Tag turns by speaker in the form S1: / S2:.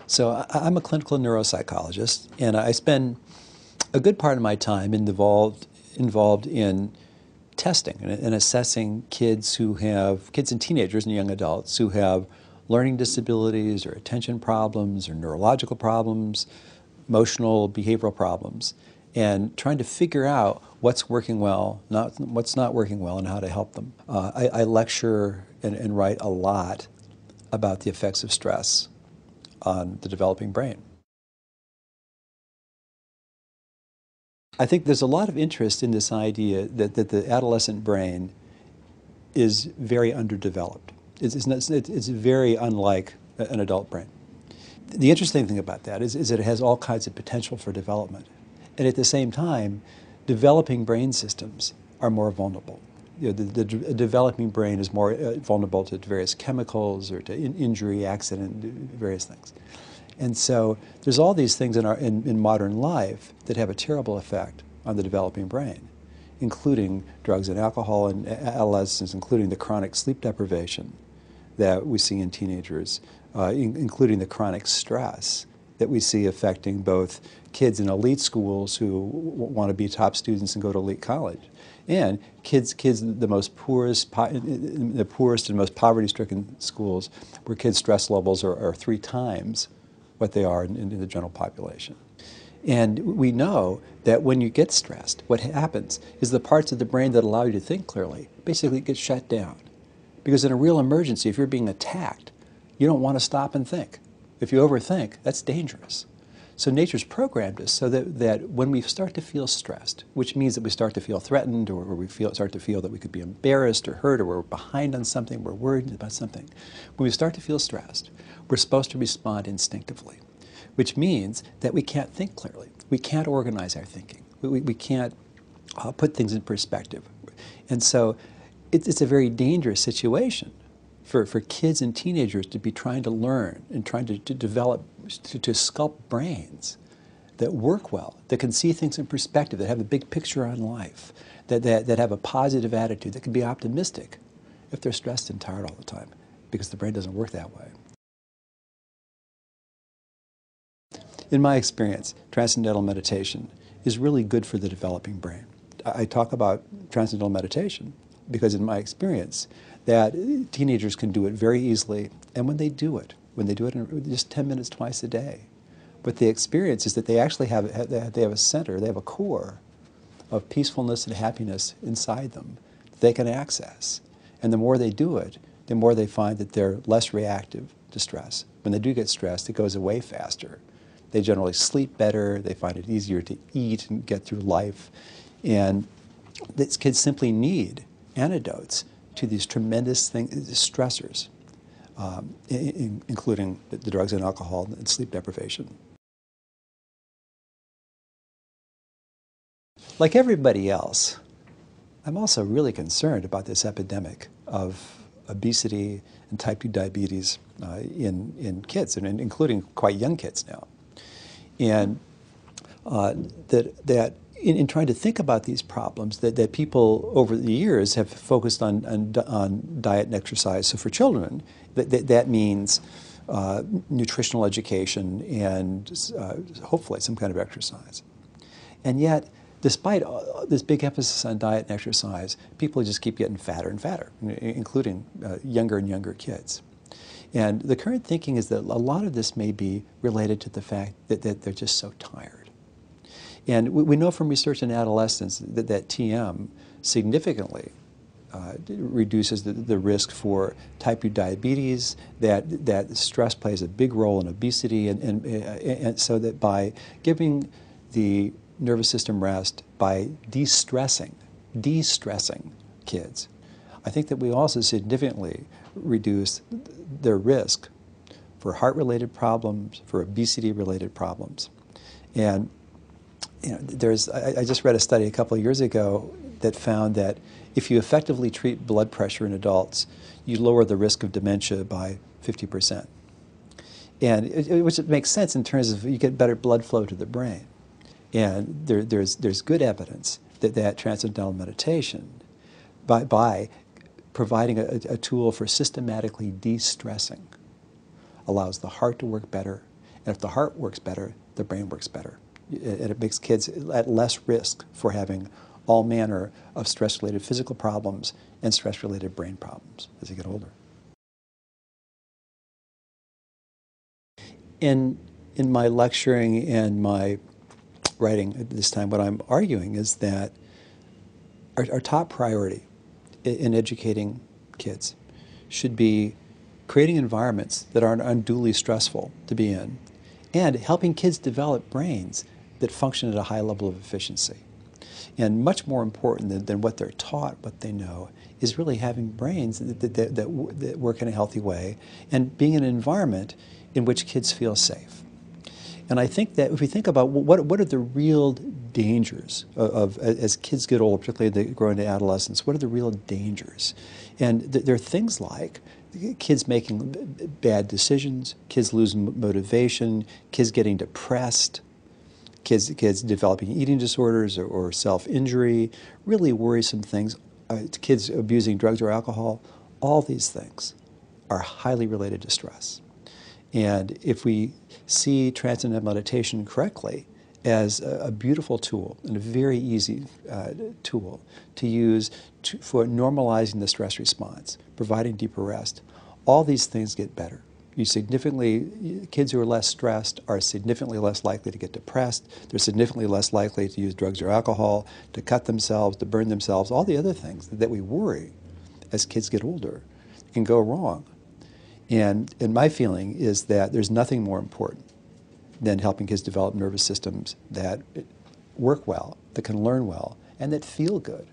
S1: So I'm a clinical neuropsychologist, and I spend a good part of my time involved in testing and assessing kids and teenagers and young adults who have learning disabilities or attention problems or neurological problems, emotional, behavioral problems, and trying to figure out what's working well, what's not working well, and how to help them. I lecture and write a lot about the effects of stress on the developing brain. I think there's a lot of interest in this idea that the adolescent brain is very underdeveloped. It's very unlike an adult brain. The interesting thing about that is that it has all kinds of potential for development. And at the same time, developing brain systems are more vulnerable. The developing brain is more vulnerable to various chemicals or to injury, accident, various things. And so there's all these things in modern life that have a terrible effect on the developing brain, including drugs and alcohol in adolescents, including the chronic sleep deprivation that we see in teenagers, including the chronic stress that we see affecting both kids in elite schools who want to be top students and go to elite college, and kids in the poorest and most poverty-stricken schools, where kids' stress levels are 3 times what they are in the general population. And we know that when you get stressed, what happens is the parts of the brain that allow you to think clearly basically get shut down. Because in a real emergency, if you're being attacked, you don't want to stop and think. If you overthink, that's dangerous. So nature's programmed us so that when we start to feel stressed, which means that we start to feel threatened, or we start to feel that we could be embarrassed or hurt, or we're behind on something, we're worried about something. When we start to feel stressed, we're supposed to respond instinctively, which means that we can't think clearly. We can't organize our thinking. We can't put things in perspective. And so it's a very dangerous situation for kids and teenagers to be trying to learn and trying to develop, to sculpt brains that work well, that can see things in perspective, that have a big picture on life, that have a positive attitude, that can be optimistic if they're stressed and tired all the time, because the brain doesn't work that way. In my experience, transcendental meditation is really good for the developing brain. I talk about transcendental meditation because in my experience, that teenagers can do it very easily, and when they do it in just 10 minutes twice a day, what they experience is that they actually have a center, they have a core of peacefulness and happiness inside them that they can access. And the more they do it, the more they find that they're less reactive to stress. When they do get stressed, it goes away faster. They generally sleep better, they find it easier to eat and get through life. And these kids simply need antidotes to these tremendous stressors, including the drugs and alcohol and sleep deprivation. Like everybody else, I'm also really concerned about this epidemic of obesity and type 2 diabetes in kids, and including quite young kids now. And that in trying to think about these problems, that people over the years have focused on diet and exercise. So for children, that means nutritional education and hopefully some kind of exercise. And yet, despite this big emphasis on diet and exercise, people just keep getting fatter and fatter, including younger and younger kids. And the current thinking is that a lot of this may be related to the fact that they're just so tired. And we know from research in adolescents that TM significantly reduces the risk for type 2 diabetes, that stress plays a big role in obesity, and so that by giving the nervous system rest, by de-stressing kids, I think that we also significantly reduce their risk for heart-related problems, for obesity-related problems. And I just read a study a couple of years ago that found that if you effectively treat blood pressure in adults, you lower the risk of dementia by 50%. And which makes sense in terms of you get better blood flow to the brain. And there's good evidence that transcendental meditation, by providing a tool for systematically de-stressing, allows the heart to work better And if the heart works better, the brain works better. And it makes kids at less risk for having all manner of stress-related physical problems and stress-related brain problems as they get older. In my lecturing and my writing at this time, what I'm arguing is that our top priority in educating kids should be creating environments that aren't unduly stressful to be in and helping kids develop brains that function at a high level of efficiency. And much more important than what they're taught, what they know, is really having brains that work in a healthy way and being in an environment in which kids feel safe. And I think that if we think about what are the real dangers of as kids get older, particularly as they grow into adolescence, what are the real dangers? And there are things like kids making bad decisions, kids losing motivation, kids getting depressed, kids developing eating disorders or self-injury, really worrisome things, kids abusing drugs or alcohol. All these things are highly related to stress. And if we see transcendental meditation correctly as a beautiful tool and a very easy tool to use for normalizing the stress response, providing deeper rest, all these things get better. Kids who are less stressed are significantly less likely to get depressed. They're significantly less likely to use drugs or alcohol, to cut themselves, to burn themselves, all the other things that we worry as kids get older can go wrong. And my feeling is that there's nothing more important than helping kids develop nervous systems that work well, that can learn well, and that feel good.